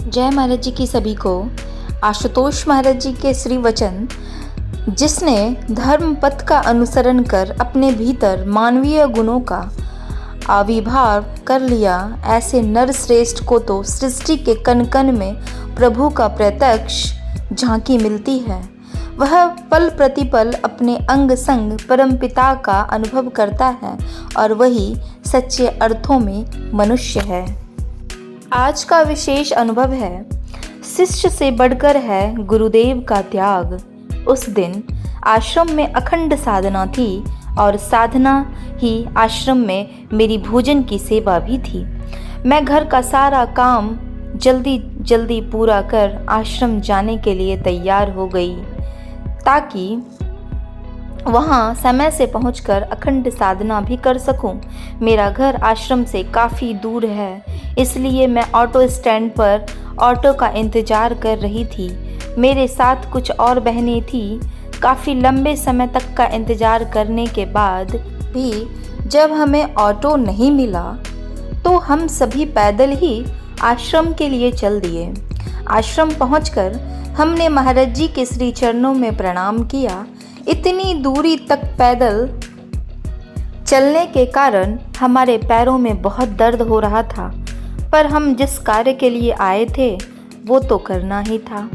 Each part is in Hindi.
जय महाराज जी की सभी को। आशुतोष महाराज जी के श्री वचन, जिसने धर्म पथ का अनुसरण कर अपने भीतर मानवीय गुणों का आविर्भाव कर लिया, ऐसे नर श्रेष्ठ को तो सृष्टि के कण कण में प्रभु का प्रत्यक्ष झांकी मिलती है। वह पल प्रतिपल अपने अंग संग परमपिता का अनुभव करता है और वही सच्चे अर्थों में मनुष्य है। आज का विशेष अनुभव है, शिष्य से बढ़कर है गुरुदेव का त्याग। उस दिन आश्रम में अखंड साधना थी और साधना ही आश्रम में मेरी भोजन की सेवा भी थी। मैं घर का सारा काम जल्दी जल्दी पूरा कर आश्रम जाने के लिए तैयार हो गई, ताकि वहाँ समय से पहुंचकर अखंड साधना भी कर सकूं। मेरा घर आश्रम से काफ़ी दूर है, इसलिए मैं ऑटो स्टैंड पर ऑटो का इंतज़ार कर रही थी। मेरे साथ कुछ और बहनें थीं। काफ़ी लंबे समय तक का इंतज़ार करने के बाद भी जब हमें ऑटो नहीं मिला तो हम सभी पैदल ही आश्रम के लिए चल दिए। आश्रम पहुंचकर हमने महाराज जी के श्री चरणों में प्रणाम किया। इतनी दूरी तक पैदल चलने के कारण हमारे पैरों में बहुत दर्द हो रहा था, पर हम जिस कार्य के लिए आए थे वो तो करना ही था।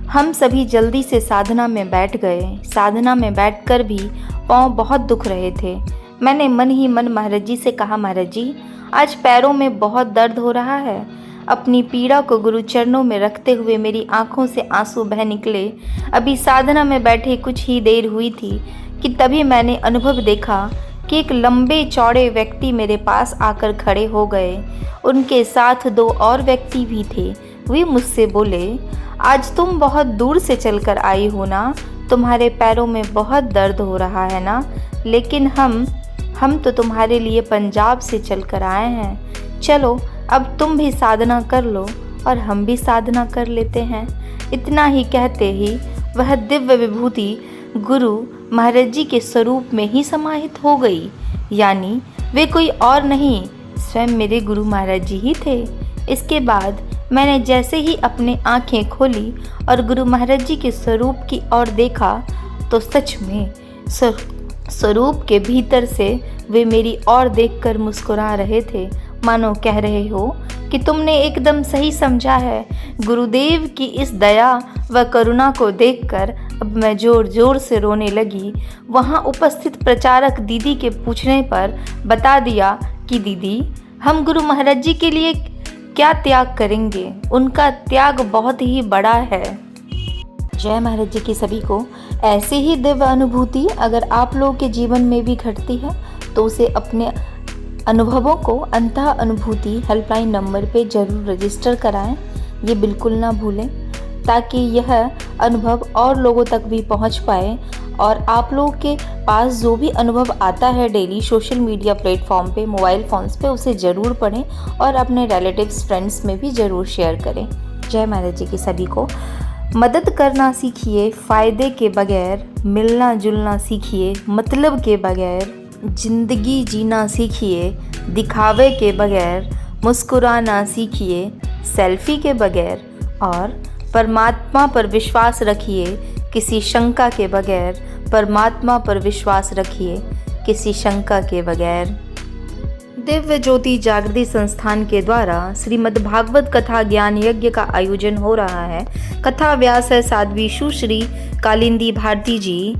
हम सभी जल्दी से साधना में बैठ गए। साधना में बैठकर भी पाँव बहुत दुख रहे थे। मैंने मन ही मन महाराज जी से कहा, महाराज जी आज पैरों में बहुत दर्द हो रहा है। अपनी पीड़ा को गुरु चरणों में रखते हुए मेरी आंखों से आंसू बह निकले। अभी साधना में बैठे कुछ ही देर हुई थी कि तभी मैंने अनुभव देखा कि एक लंबे चौड़े व्यक्ति मेरे पास आकर खड़े हो गए। उनके साथ दो और व्यक्ति भी थे। वे मुझसे बोले, आज तुम बहुत दूर से चलकर आई हो ना, तुम्हारे पैरों में बहुत दर्द हो रहा है ना, लेकिन हम तो तुम्हारे लिए पंजाब से चलकर आए हैं। चलो अब तुम भी साधना कर लो और हम भी साधना कर लेते हैं। इतना ही कहते ही वह दिव्य विभूति गुरु महाराज जी के स्वरूप में ही समाहित हो गई। यानी वे कोई और नहीं, स्वयं मेरे गुरु महाराज जी ही थे। इसके बाद मैंने जैसे ही अपनी आंखें खोली और गुरु महाराज जी के स्वरूप की ओर देखा तो सच में स्वरूप के भीतर से वे मेरी ओर देखकर मुस्कुरा रहे थे, मानो कह रहे हो कि तुमने एकदम सही समझा है। गुरुदेव की इस दया व करुणा को देखकर अब मैं जोर जोर से रोने लगी। वहाँ उपस्थित प्रचारक दीदी के पूछने पर बता दिया कि दीदी हम गुरु महाराज जी के लिए क्या त्याग करेंगे, उनका त्याग बहुत ही बड़ा है। जय महाराज जी की सभी को। ऐसी ही दिव्य अनुभूति अगर आप लोगों के जीवन में भी घटती है तो उसे अपने अनुभवों को अंतः अनुभूति हेल्पलाइन नंबर पे ज़रूर रजिस्टर कराएं। ये बिल्कुल ना भूलें, ताकि यह अनुभव और लोगों तक भी पहुंच पाए। और आप लोगों के पास जो भी अनुभव आता है डेली सोशल मीडिया प्लेटफॉर्म पे, मोबाइल फ़ोन्स पे, उसे ज़रूर पढ़ें और अपने रिलेटिव्स फ्रेंड्स में भी ज़रूर शेयर करें। जय महाराज जी की सभी को। मदद करना सीखिए फ़ायदे के बगैर, मिलना जुलना सीखिए मतलब के बगैर, जिंदगी जीना सीखिए दिखावे के बगैर, मुस्कुराना सीखिए सेल्फी के बगैर, और परमात्मा पर विश्वास रखिए किसी शंका के बगैर। परमात्मा पर विश्वास रखिए किसी शंका के बगैर। दिव्य ज्योति जागृति संस्थान के द्वारा श्रीमद् भागवत कथा ज्ञान यज्ञ का आयोजन हो रहा है। कथा व्यास है साध्वी सुश्री कालिंदी भारती जी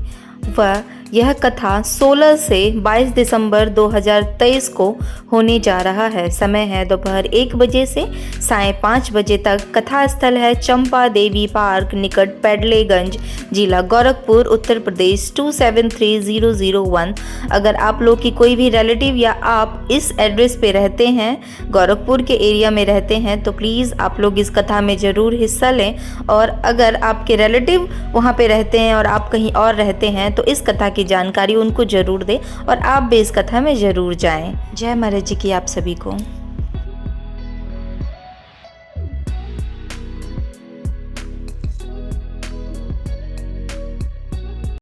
व यह कथा 16 से 22 दिसंबर 2023 को होने जा रहा है। समय है दोपहर 1 बजे से सायं 5 बजे तक। कथा स्थल है चंपा देवी पार्क निकट पेडलेगंज, जिला गोरखपुर, उत्तर प्रदेश 273001। अगर आप लोग की कोई भी रिलेटिव या आप इस एड्रेस पे रहते हैं, गोरखपुर के एरिया में रहते हैं, तो प्लीज़ आप लोग इस कथा में ज़रूर हिस्सा लें। और अगर आपके रिलेटिव वहाँ पे रहते हैं और आप कहीं और रहते हैं तो इस कथा की जानकारी उनको जरूर दें और आप भी इस कथा में जरूर जाएं। जय महाराज जी की आप सभी को।